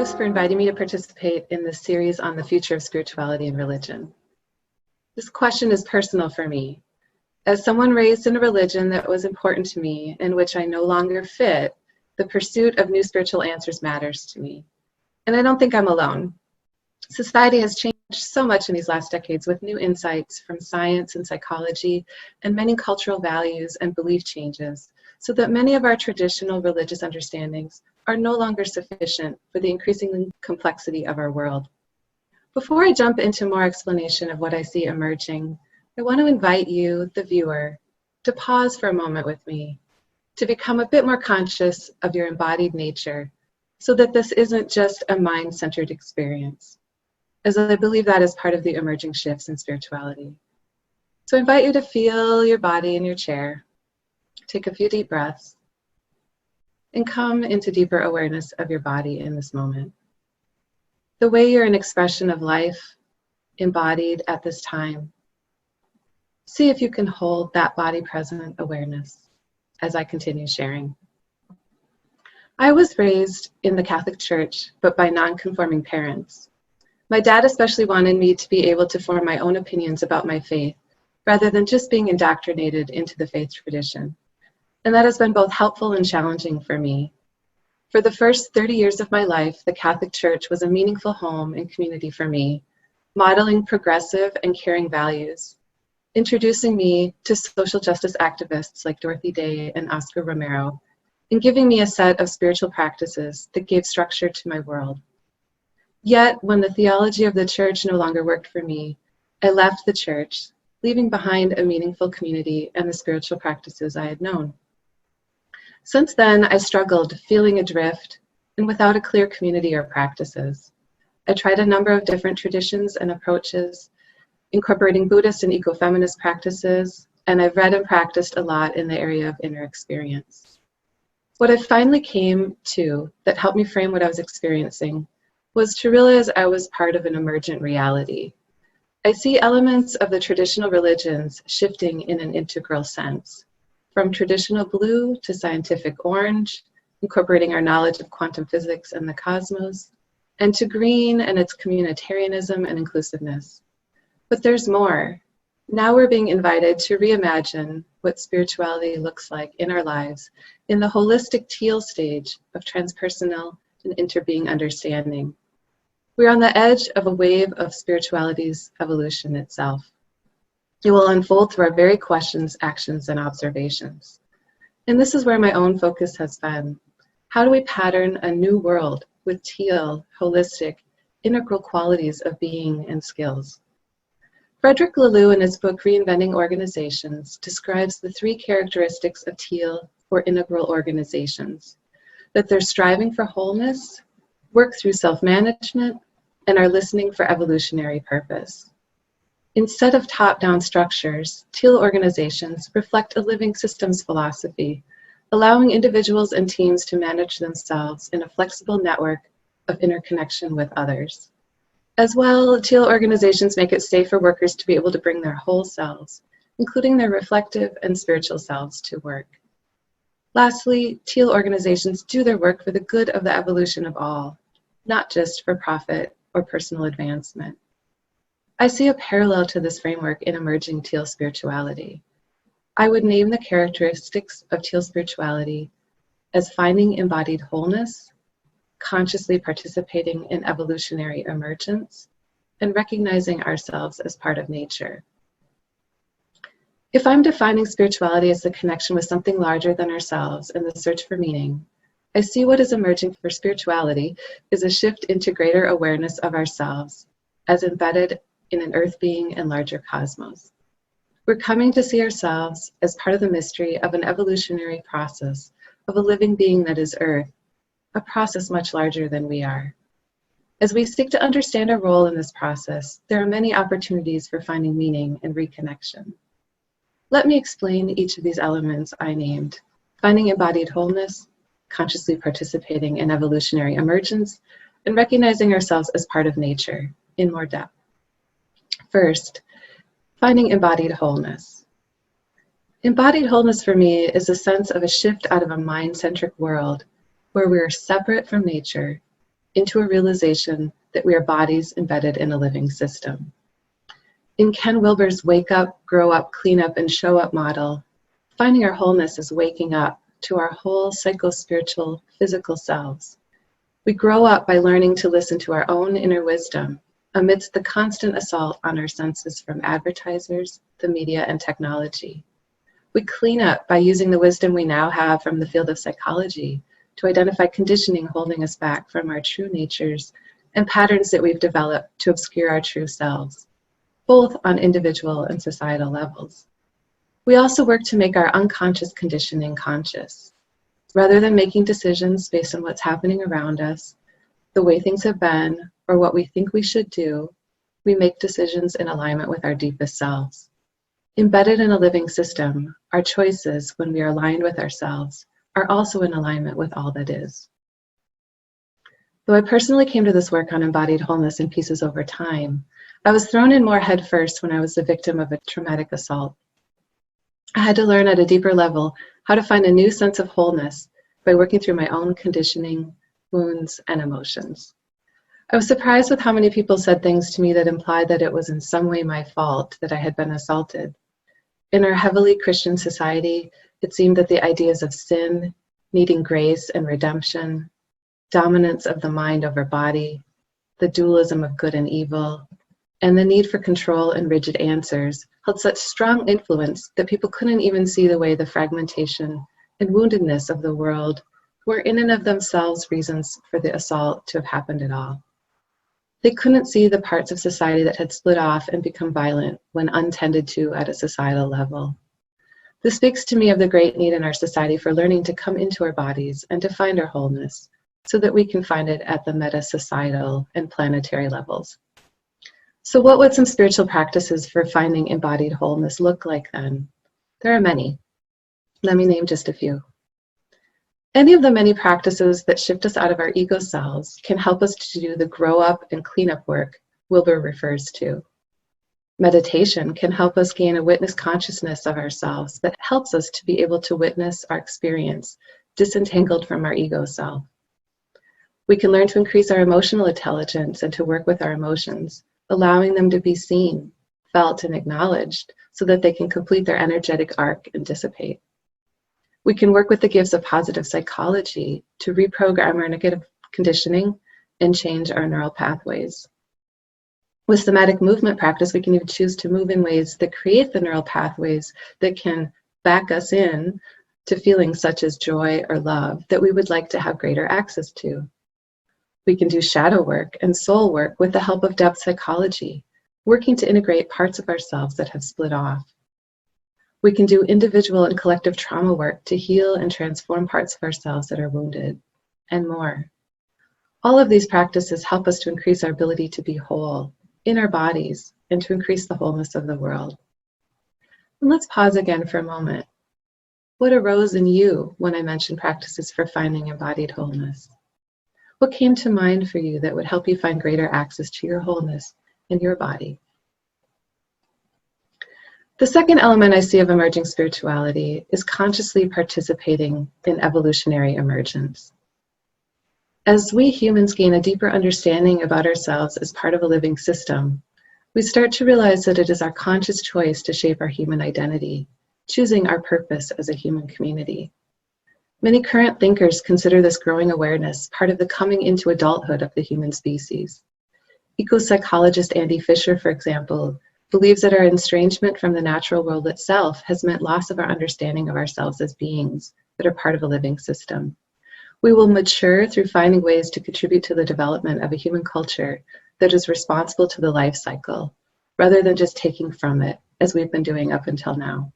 Bruce for inviting me to participate in this series on the future of spirituality and religion. This question is personal for me. As someone raised in a religion that was important to me, in which I no longer fit, the pursuit of new spiritual answers matters to me. And I don't think I'm alone. Society has changed so much in these last decades with new insights from science and psychology and many cultural values and belief changes, so that many of our traditional religious understandings are no longer sufficient for the increasing complexity of our world. Before I jump into more explanation of what I see emerging, I want to invite you, the viewer, to pause for a moment with me, to become a bit more conscious of your embodied nature, so that this isn't just a mind-centered experience, as I believe that is part of the emerging shifts in spirituality. So I invite you to feel your body in your chair, take a few deep breaths, and come into deeper awareness of your body in this moment. The way you're an expression of life, embodied at this time. See if you can hold that body-present awareness as I continue sharing. I was raised in the Catholic Church, but by non-conforming parents. My dad especially wanted me to be able to form my own opinions about my faith, rather than just being indoctrinated into the faith tradition. And that has been both helpful and challenging for me. For the first 30 years of my life, the Catholic Church was a meaningful home and community for me, modeling progressive and caring values, introducing me to social justice activists like Dorothy Day and Oscar Romero, and giving me a set of spiritual practices that gave structure to my world. Yet, when the theology of the church no longer worked for me, I left the church, leaving behind a meaningful community and the spiritual practices I had known. Since then, I struggled, feeling adrift and without a clear community or practices. I tried a number of different traditions and approaches, incorporating Buddhist and ecofeminist practices, and I've read and practiced a lot in the area of inner experience. What I finally came to that helped me frame what I was experiencing was to realize I was part of an emergent reality. I see elements of the traditional religions shifting in an integral sense, from traditional blue to scientific orange, incorporating our knowledge of quantum physics and the cosmos, and to green and its communitarianism and inclusiveness. But there's more. Now we're being invited to reimagine what spirituality looks like in our lives in the holistic Teal stage of transpersonal and interbeing understanding. We're on the edge of a wave of spirituality's evolution itself. It will unfold through our very questions, actions, and observations. And this is where my own focus has been. How do we pattern a new world with Teal, holistic, integral qualities of being and skills? Frederic Laloux, in his book Reinventing Organizations, describes the three characteristics of Teal or integral organizations: that they're striving for wholeness, work through self-management, and are listening for evolutionary purpose. Instead of top-down structures, Teal organizations reflect a living systems philosophy, allowing individuals and teams to manage themselves in a flexible network of interconnection with others. As well, Teal organizations make it safe for workers to be able to bring their whole selves, including their reflective and spiritual selves, to work. Lastly, Teal organizations do their work for the good of the evolution of all, not just for profit or personal advancement. I see a parallel to this framework in emerging Teal spirituality. I would name the characteristics of Teal spirituality as finding embodied wholeness, consciously participating in evolutionary emergence, and recognizing ourselves as part of nature. If I'm defining spirituality as the connection with something larger than ourselves and the search for meaning, I see what is emerging for spirituality is a shift into greater awareness of ourselves as embedded in an earth being and larger cosmos. We're coming to see ourselves as part of the mystery of an evolutionary process of a living being that is earth, a process much larger than we are. As we seek to understand our role in this process, there are many opportunities for finding meaning and reconnection. Let me explain each of these elements I named: finding embodied wholeness, consciously participating in evolutionary emergence, and recognizing ourselves as part of nature in more depth. First, finding embodied wholeness. Embodied wholeness for me is a sense of a shift out of a mind-centric world where we're separate from nature into a realization that we are bodies embedded in a living system. In Ken Wilber's Wake Up, Grow Up, Clean Up, and Show Up model, finding our wholeness is waking up to our whole psycho-spiritual, physical selves. We grow up by learning to listen to our own inner wisdom amidst the constant assault on our senses from advertisers, the media, and technology. We clean up by using the wisdom we now have from the field of psychology to identify conditioning holding us back from our true natures and patterns that we've developed to obscure our true selves, both on individual and societal levels. We also work to make our unconscious conditioning conscious. Rather than making decisions based on what's happening around us, the way things have been, or what we think we should do, we make decisions in alignment with our deepest selves. Embedded in a living system, our choices, when we are aligned with ourselves, are also in alignment with all that is. Though I personally came to this work on embodied wholeness in pieces over time, I was thrown in more headfirst when I was the victim of a traumatic assault. I had to learn at a deeper level how to find a new sense of wholeness by working through my own conditioning, wounds, and emotions. I was surprised with how many people said things to me that implied that it was in some way my fault that I had been assaulted. In our heavily Christian society, it seemed that the ideas of sin, needing grace and redemption, dominance of the mind over body, the dualism of good and evil, and the need for control and rigid answers held such strong influence that people couldn't even see the way the fragmentation and woundedness of the world were in and of themselves reasons for the assault to have happened at all. They couldn't see the parts of society that had split off and become violent when untended to at a societal level. This speaks to me of the great need in our society for learning to come into our bodies and to find our wholeness so that we can find it at the meta-societal and planetary levels. So what would some spiritual practices for finding embodied wholeness look like then? There are many. Let me name just a few. Any of the many practices that shift us out of our ego selves can help us to do the grow up and clean up work Wilber refers to. Meditation can help us gain a witness consciousness of ourselves that helps us to be able to witness our experience disentangled from our ego self. We can learn to increase our emotional intelligence and to work with our emotions, allowing them to be seen, felt, and acknowledged so that they can complete their energetic arc and dissipate. We can work with the gifts of positive psychology to reprogram our negative conditioning and change our neural pathways. With somatic movement practice, we can even choose to move in ways that create the neural pathways that can back us in to feelings such as joy or love that we would like to have greater access to. We can do shadow work and soul work with the help of depth psychology, working to integrate parts of ourselves that have split off. We can do individual and collective trauma work to heal and transform parts of ourselves that are wounded, and more. All of these practices help us to increase our ability to be whole in our bodies and to increase the wholeness of the world. And let's pause again for a moment. What arose in you when I mentioned practices for finding embodied wholeness? What came to mind for you that would help you find greater access to your wholeness in your body? The second element I see of emerging spirituality is consciously participating in evolutionary emergence. As we humans gain a deeper understanding about ourselves as part of a living system, we start to realize that it is our conscious choice to shape our human identity, choosing our purpose as a human community. Many current thinkers consider this growing awareness part of the coming into adulthood of the human species. Eco-psychologist Andy Fisher, for example, believes that our estrangement from the natural world itself has meant loss of our understanding of ourselves as beings that are part of a living system. We will mature through finding ways to contribute to the development of a human culture that is responsible to the life cycle, rather than just taking from it, as we've been doing up until now.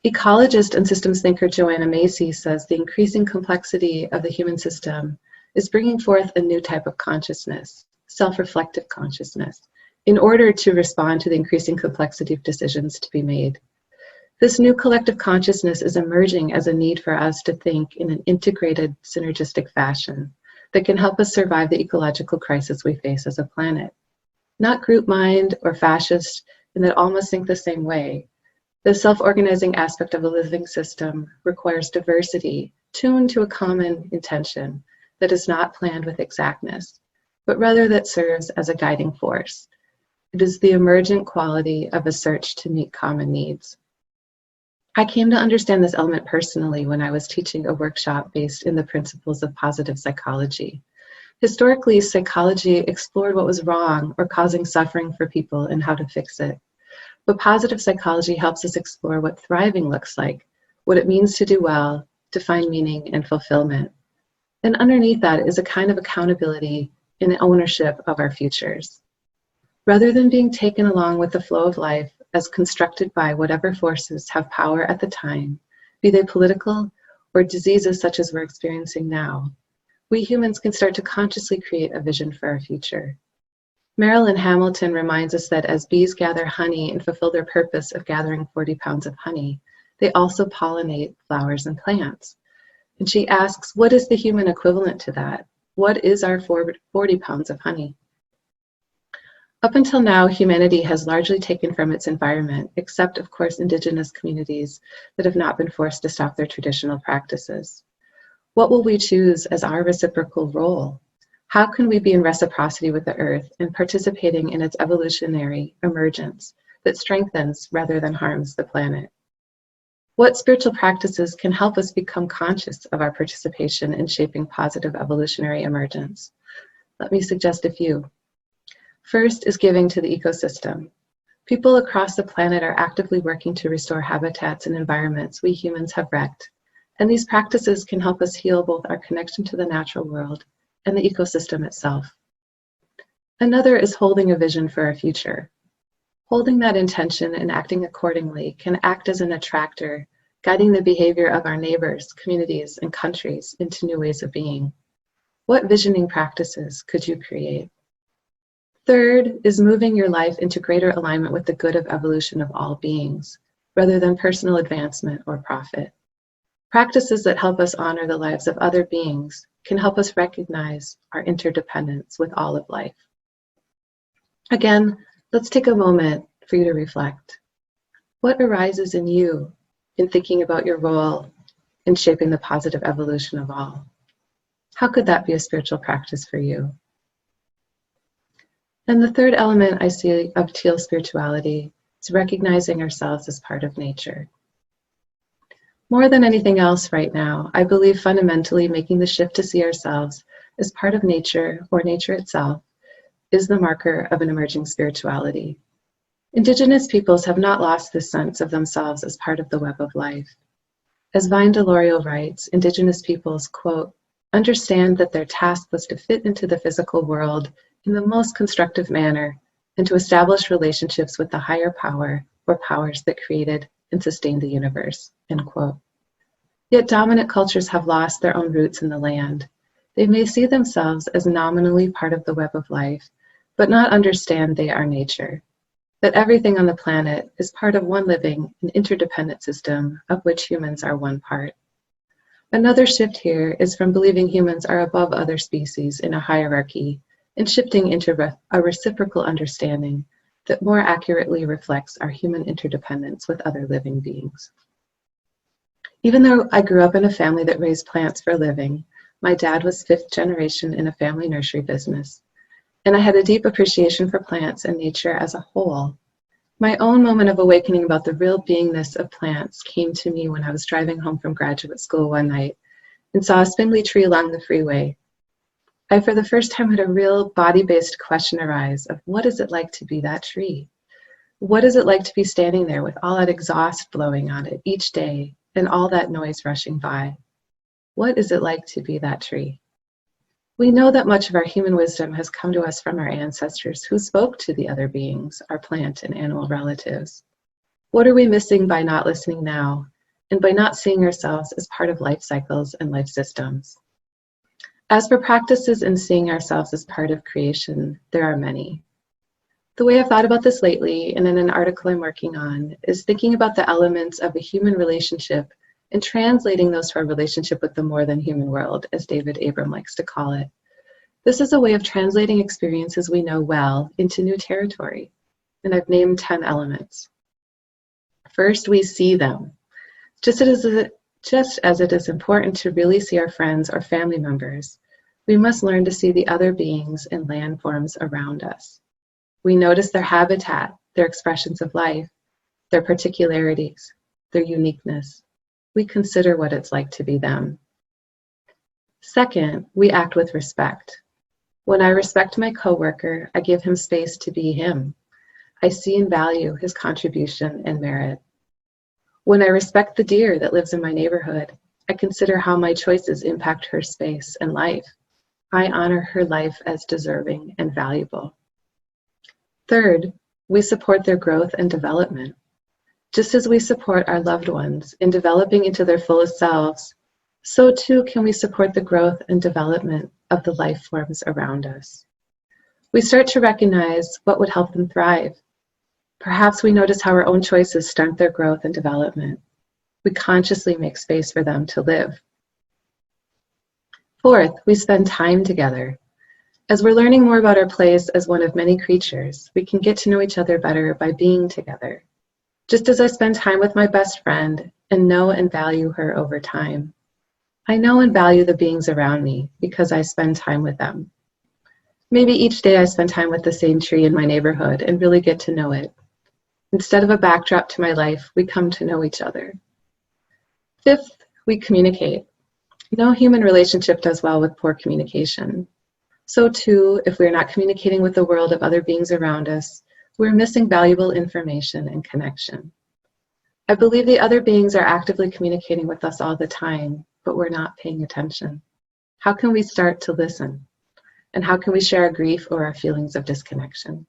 Ecologist and systems thinker Joanna Macy says the increasing complexity of the human system is bringing forth a new type of consciousness, self-reflective consciousness, in order to respond to the increasing complexity of decisions to be made. This new collective consciousness is emerging as a need for us to think in an integrated, synergistic fashion that can help us survive the ecological crisis we face as a planet. Not group mind or fascist, in that all must think the same way. The self-organizing aspect of a living system requires diversity tuned to a common intention that is not planned with exactness, but rather that serves as a guiding force. It is the emergent quality of a search to meet common needs. I came to understand this element personally when I was teaching a workshop based in the principles of positive psychology. Historically, psychology explored what was wrong or causing suffering for people and how to fix it. But positive psychology helps us explore what thriving looks like, what it means to do well, to find meaning and fulfillment. And underneath that is a kind of accountability and ownership of our futures. Rather than being taken along with the flow of life as constructed by whatever forces have power at the time, be they political or diseases such as we're experiencing now, we humans can start to consciously create a vision for our future. Marilyn Hamilton reminds us that as bees gather honey and fulfill their purpose of gathering 40 pounds of honey, they also pollinate flowers and plants. And she asks, what is the human equivalent to that? What is our 40 pounds of honey? Up until now, humanity has largely taken from its environment, except, of course, indigenous communities that have not been forced to stop their traditional practices. What will we choose as our reciprocal role? How can we be in reciprocity with the earth and participating in its evolutionary emergence that strengthens rather than harms the planet? What spiritual practices can help us become conscious of our participation in shaping positive evolutionary emergence? Let me suggest a few. First is giving to the ecosystem. People across the planet are actively working to restore habitats and environments we humans have wrecked, and these practices can help us heal both our connection to the natural world and the ecosystem itself. Another is holding a vision for our future. Holding that intention and acting accordingly can act as an attractor, guiding the behavior of our neighbors, communities, and countries into new ways of being. What visioning practices could you create? Third is moving your life into greater alignment with the good of evolution of all beings, rather than personal advancement or profit. Practices that help us honor the lives of other beings can help us recognize our interdependence with all of life. Again, let's take a moment for you to reflect. What arises in you in thinking about your role in shaping the positive evolution of all? How could that be a spiritual practice for you? And the third element I see of Teal spirituality is recognizing ourselves as part of nature. More than anything else right now, I believe fundamentally making the shift to see ourselves as part of nature or nature itself is the marker of an emerging spirituality. Indigenous peoples have not lost this sense of themselves as part of the web of life. As Vine Delorio writes, Indigenous peoples, quote, understand that their task was to fit into the physical world in the most constructive manner and to establish relationships with the higher power or powers that created and sustained the universe, end quote. Yet dominant cultures have lost their own roots in the land. They may see themselves as nominally part of the web of life, but not understand they are nature, that everything on the planet is part of one living and interdependent system of which humans are one part. Another shift here is from believing humans are above other species in a hierarchy and shifting into a reciprocal understanding that more accurately reflects our human interdependence with other living beings. Even though I grew up in a family that raised plants for a living, my dad was 5th generation in a family nursery business, and I had a deep appreciation for plants and nature as a whole. My own moment of awakening about the real beingness of plants came to me when I was driving home from graduate school one night and saw a spindly tree along the freeway. I, for the first time, had a real body-based question arise of what is it like to be that tree? What is it like to be standing there with all that exhaust blowing on it each day and all that noise rushing by? What is it like to be that tree? We know that much of our human wisdom has come to us from our ancestors who spoke to the other beings, our plant and animal relatives. What are we missing by not listening now and by not seeing ourselves as part of life cycles and life systems? As for practices in seeing ourselves as part of creation, there are many. The way I've thought about this lately, and in an article I'm working on, is thinking about the elements of a human relationship and translating those to our relationship with the more than human world, as David Abram likes to call it. This is a way of translating experiences we know well into new territory, and I've named 10 elements. First, we see them. Just as it is important to really see our friends or family members, We must learn to see the other beings and landforms around us. We notice their habitat, their expressions of life, their particularities, their uniqueness. We consider what it's like to be them. Second, we act with respect. When I respect my coworker, I give him space to be him. I see and value his contribution and merit. When I respect the deer that lives in my neighborhood, I consider how my choices impact her space and life. I honor her life as deserving and valuable. Third, we support their growth and development. Just as we support our loved ones in developing into their fullest selves, so too can we support the growth and development of the life forms around us. We start to recognize what would help them thrive. Perhaps we notice how our own choices stunt their growth and development. We consciously make space for them to live. Fourth, we spend time together. As we're learning more about our place as one of many creatures, we can get to know each other better by being together. Just as I spend time with my best friend and know and value her over time, I know and value the beings around me because I spend time with them. Maybe each day I spend time with the same tree in my neighborhood and really get to know it. Instead of a backdrop to my life, we come to know each other. Fifth, we communicate. No human relationship does well with poor communication. So too, if we're not communicating with the world of other beings around us, we're missing valuable information and connection. I believe the other beings are actively communicating with us all the time, but we're not paying attention. How can we start to listen? And how can we share our grief or our feelings of disconnection?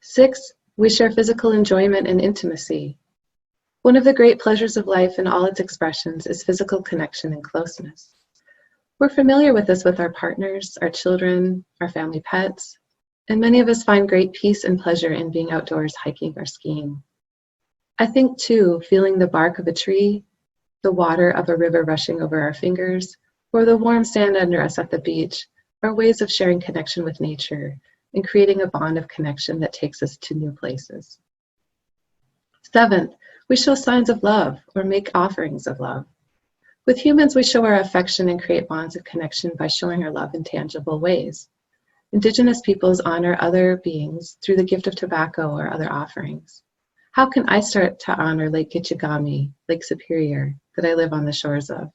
Six, we share physical enjoyment and intimacy. One of the great pleasures of life in all its expressions is physical connection and closeness. We're familiar with this with our partners, our children, our family pets, and many of us find great peace and pleasure in being outdoors hiking or skiing. I think too, feeling the bark of a tree, the water of a river rushing over our fingers, or the warm sand under us at the beach are ways of sharing connection with nature and creating a bond of connection that takes us to new places. Seventh, we show signs of love or make offerings of love. With humans, we show our affection and create bonds of connection by showing our love in tangible ways. Indigenous peoples honor other beings through the gift of tobacco or other offerings. How can I start to honor Lake Kichigami, Lake Superior, that I live on the shores of?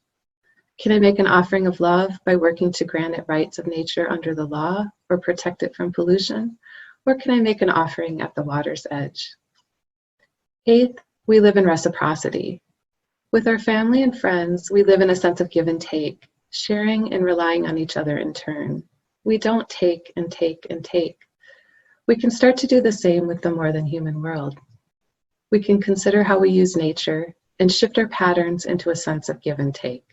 Can I make an offering of love by working to grant it rights of nature under the law or protect it from pollution? Or can I make an offering at the water's edge? Eighth, we live in reciprocity. With our family and friends, we live in a sense of give and take, sharing and relying on each other in turn. We don't take and take and take. We can start to do the same with the more than human world. We can consider how we use nature and shift our patterns into a sense of give and take.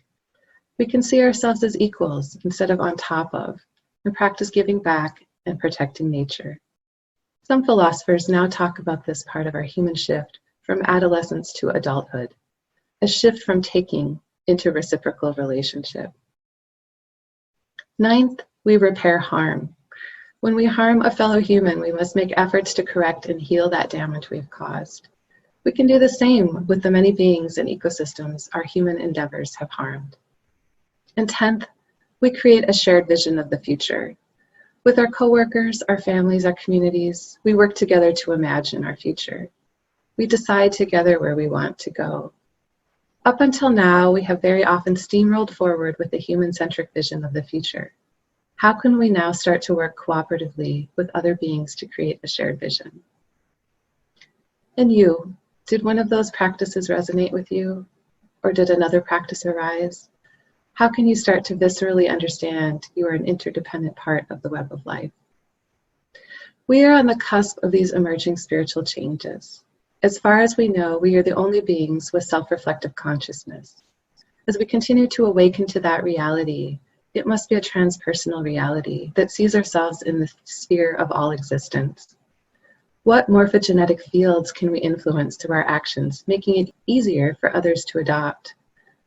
We can see ourselves as equals instead of on top of, and practice giving back and protecting nature. Some philosophers now talk about this part of our human shift from adolescence to adulthood, a shift from taking into reciprocal relationship. Ninth, we repair harm. When we harm a fellow human, we must make efforts to correct and heal that damage we've caused. We can do the same with the many beings and ecosystems our human endeavors have harmed. And 10th, we create a shared vision of the future. With our coworkers, our families, our communities, we work together to imagine our future. We decide together where we want to go. Up until now, we have very often steamrolled forward with the human-centric vision of the future. How can we now start to work cooperatively with other beings to create a shared vision? And you, did one of those practices resonate with you? Or did another practice arise? How can you start to viscerally understand you are an interdependent part of the web of life? We are on the cusp of these emerging spiritual changes. As far as we know, we are the only beings with self-reflective consciousness. As we continue to awaken to that reality, it must be a transpersonal reality that sees ourselves in the sphere of all existence. What morphogenetic fields can we influence through our actions, making it easier for others to adopt?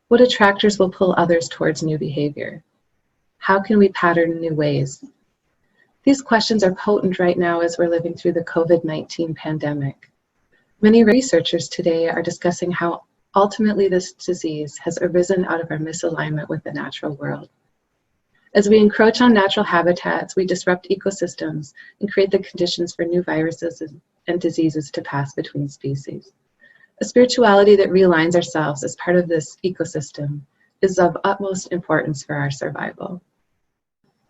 What attractors will pull others towards new behavior? How can we pattern new ways? These questions are potent right now as we're living through the COVID-19 pandemic. Many researchers today are discussing how ultimately this disease has arisen out of our misalignment with the natural world. As we encroach on natural habitats, we disrupt ecosystems and create the conditions for new viruses and diseases to pass between species. A spirituality that realigns ourselves as part of this ecosystem is of utmost importance for our survival.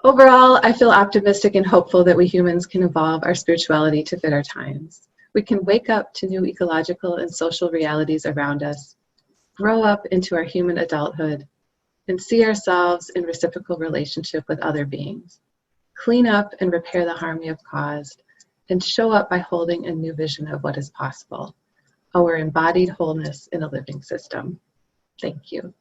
Overall, I feel optimistic and hopeful that we humans can evolve our spirituality to fit our times. We can wake up to new ecological and social realities around us, grow up into our human adulthood, and see ourselves in reciprocal relationship with other beings, clean up and repair the harm we have caused, and show up by holding a new vision of what is possible, our embodied wholeness in a living system. Thank you.